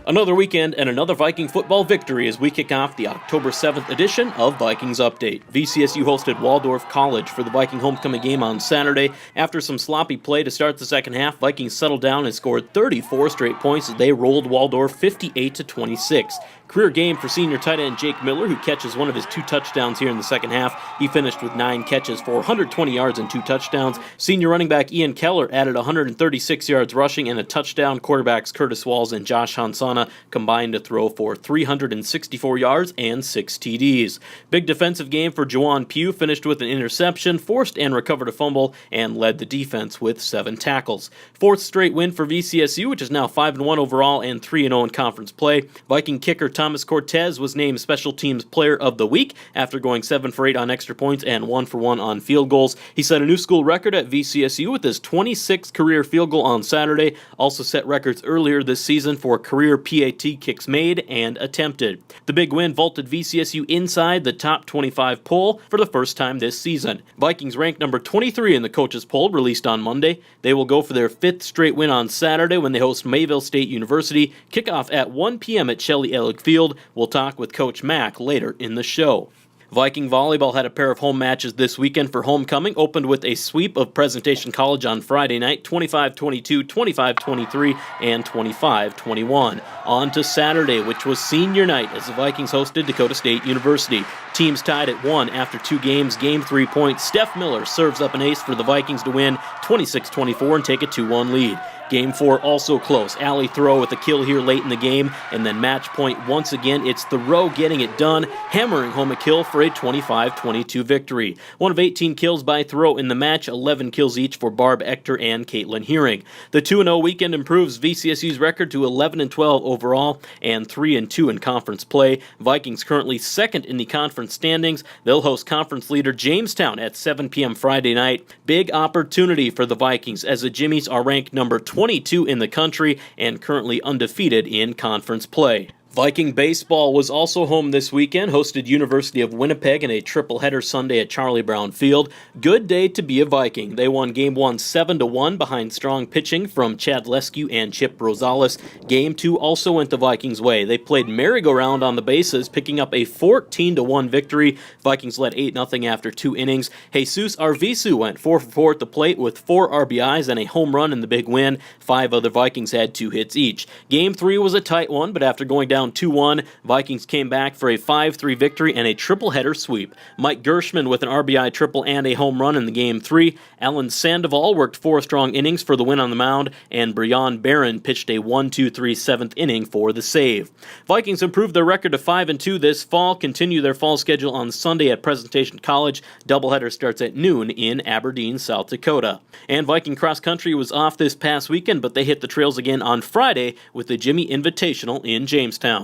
Another weekend and another Viking football victory as we kick off the October 7th edition of Vikings Update. VCSU hosted Waldorf College for the Viking homecoming game on Saturday. After some sloppy play to start the second half, Vikings settled down and scored 34 straight points as they rolled Waldorf 58-26. Career game for senior tight end Jake Miller, who catches one of his 2 touchdowns here in the second half. He finished with 9 catches for 120 yards and 2 touchdowns. Senior running back Ian Keller added 136 yards rushing and a touchdown. Quarterbacks Curtis Walls and Josh Hansana combined to throw for 364 yards and 6 TDs. Big defensive game for Juwan Pugh, finished with an interception, forced and recovered a fumble, and led the defense with 7 tackles. 4th straight win for VCSU, which is now 5-1 overall and 3-0 in conference play. Viking kicker Thomas Cortez was named Special Teams Player of the Week after going 7 for 8 on extra points and 1 for 1 on field goals. He set a new school record at VCSU with his 26th career field goal on Saturday. Also set records earlier this season for career PAT kicks made and attempted. The big win vaulted VCSU inside the top 25 poll for the first time this season. Vikings ranked number 23 in the coaches poll, released on Monday. They will go for their 5th straight win on Saturday when they host Mayville State University. Kickoff at 1 p.m. at Shelley Ellick Field. We'll talk with Coach Mack later in the show. Viking Volleyball had a pair of home matches this weekend for homecoming, opened with a sweep of Presentation College on Friday night, 25-22, 25-23, and 25-21. On to Saturday, which was senior night as the Vikings hosted Dakota State University. Teams tied at 1 after 2 games. Game 3 points. Steph Miller serves up an ace for the Vikings to win 26-24 and take a 2-1 lead. Game 4 also close. Allie Throw with a kill here late in the game, and then match point once again. It's Thoreau getting it done, hammering home a kill for a 25-22 victory. One of 18 kills by Thoreau in the match, 11 kills each for Barb Ector and Caitlin Hearing. The 2-0 weekend improves VCSU's record to 11-12 overall and 3-2 in conference play. Vikings currently 2nd in the conference standings. They'll host conference leader Jamestown at 7 p.m. Friday night. Big opportunity for the Vikings as the Jimmies are ranked number 22 in the country and currently undefeated in conference play. Viking baseball was also home this weekend, hosted University of Winnipeg in a triple-header Sunday at Charlie Brown Field. Good day to be a Viking. They won Game 1 7-1 behind strong pitching from Chad Lescu and Chip Rosales. Game 2 also went the Vikings' way. They played merry-go-round on the bases, picking up a 14-1 victory. Vikings led 8-0 after 2 innings. Jesus Arvizu went 4 for 4 at the plate with 4 RBIs and a home run in the big win. 5 other Vikings had 2 hits each. Game 3 was a tight one, but after going down 2-1, Vikings came back for a 5-3 victory and a triple-header sweep. Mike Gershman with an RBI triple and a home run in the Game 3. Alan Sandoval worked 4 strong innings for the win on the mound, and Brian Barron pitched a 1-2-3 7th inning for the save. Vikings improved their record to 5-2 this fall, continue their fall schedule on Sunday at Presentation College. Doubleheader starts at noon in Aberdeen, South Dakota. And Viking cross country was off this past weekend, but they hit the trails again on Friday with the Jimmy Invitational in Jamestown.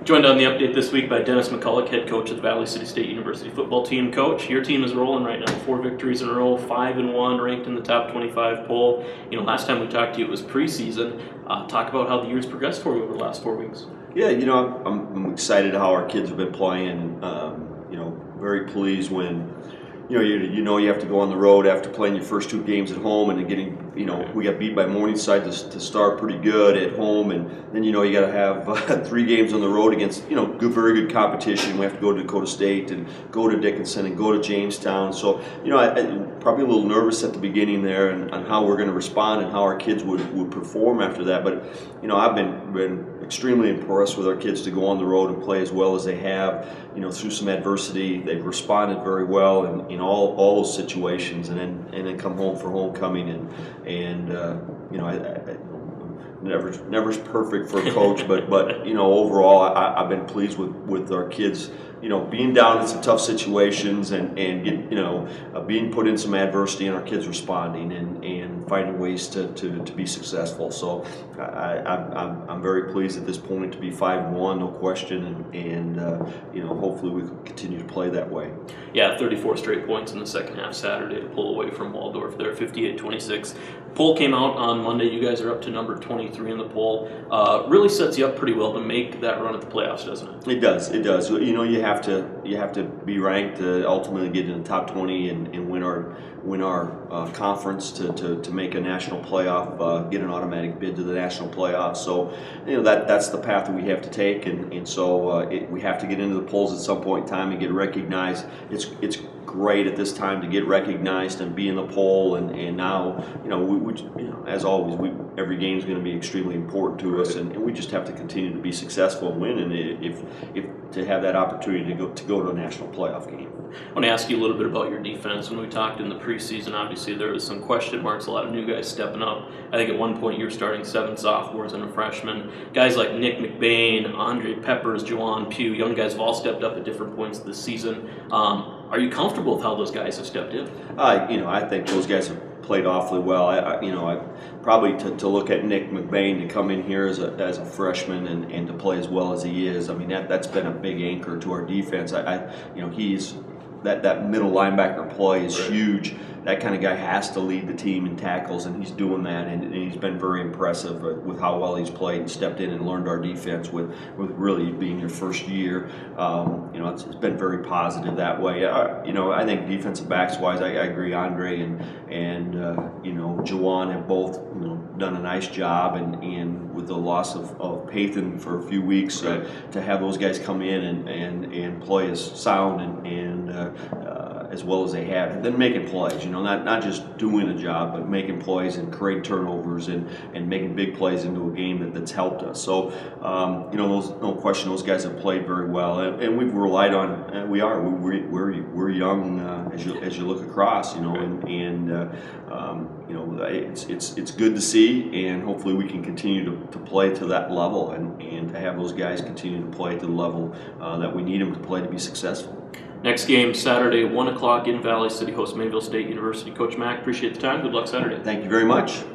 Joined on the update this week by Dennis McCulloch, head coach of the Valley City State University football team. Coach, your team is rolling right now. 4 victories in a row, 5-1, ranked in the top 25 poll. Last time we talked to you, it was preseason. Talk about how the year's progressed for you over the last 4 weeks. Yeah, I'm excited how our kids have been playing. Very pleased when you have to go on the road after playing your first 2 games at home and then getting, we got beat by Morningside to start pretty good at home, and then you got to have 3 games on the road against very good competition. We have to go to Dakota State and go to Dickinson and go to Jamestown. So I probably a little nervous at the beginning there on how we're going to respond and how our kids would perform after that. But I've been extremely impressed with our kids to go on the road and play as well as they have. Through some adversity, they've responded very well in all those situations, and then come home for homecoming and never's perfect for a coach, but overall I've been pleased with our kids. Being down in some tough situations and being put in some adversity, and our kids responding and finding ways to be successful. So I'm very pleased at this point to be 5-1, no question, and hopefully we can continue to play that way. Yeah, 34 straight points in the second half Saturday to pull away from Waldorf there, 58-26. poll came out on Monday. You guys are up to number 23 in the poll. Really sets you up pretty well to make that run at the playoffs, doesn't it? It does. It does. You know, you have to be ranked to ultimately get in the top 20 and win our conference to make a national playoff, get an automatic bid to the national playoffs. So, you know, that's the path that we have to take, and so we have to get into the polls at some point in time and get recognized. It's great at this time to get recognized and be in the poll, and now, you know, as always, every game is going to be extremely important to us, and we just have to continue to be successful and win, and if to have that opportunity to go to a national playoff game. I want to ask you a little bit about your defense. When we talked in the preseason, obviously there was some question marks, a lot of new guys stepping up. I think at one point you were starting 7 sophomores and a freshman. Guys like Nick McBain, Andre Peppers, Juwan Pugh, young guys have all stepped up at different points this season. Are you comfortable with how those guys have stepped in? I think those guys have played awfully well. I probably to look at Nick McBain to come in here as a freshman and to play as well as he is. I mean, that's been a big anchor to our defense. He's that middle linebacker play is huge. That kind of guy has to lead the team in tackles, and he's doing that, and he's been very impressive with how well he's played and stepped in and learned our defense with really being your first year. It's been very positive that way. I think defensive backs wise, I agree. Andre and Juwan have both done a nice job, and with the loss of Pathan for a few weeks, to have those guys come in and play as sound and as well as they have, and then making plays. Not just doing a job, but making plays and creating turnovers and making big plays into a game that's helped us. So, no question, those guys have played very well, and we've relied on. We're young as you look across, it's good to see, and hopefully we can continue to play to that level and to have those guys continue to play to the level that we need them to play to be successful. Next game, Saturday, 1 o'clock in Valley City, hosts Mayville State University. Coach Mack, appreciate the time. Good luck Saturday. Thank you very much.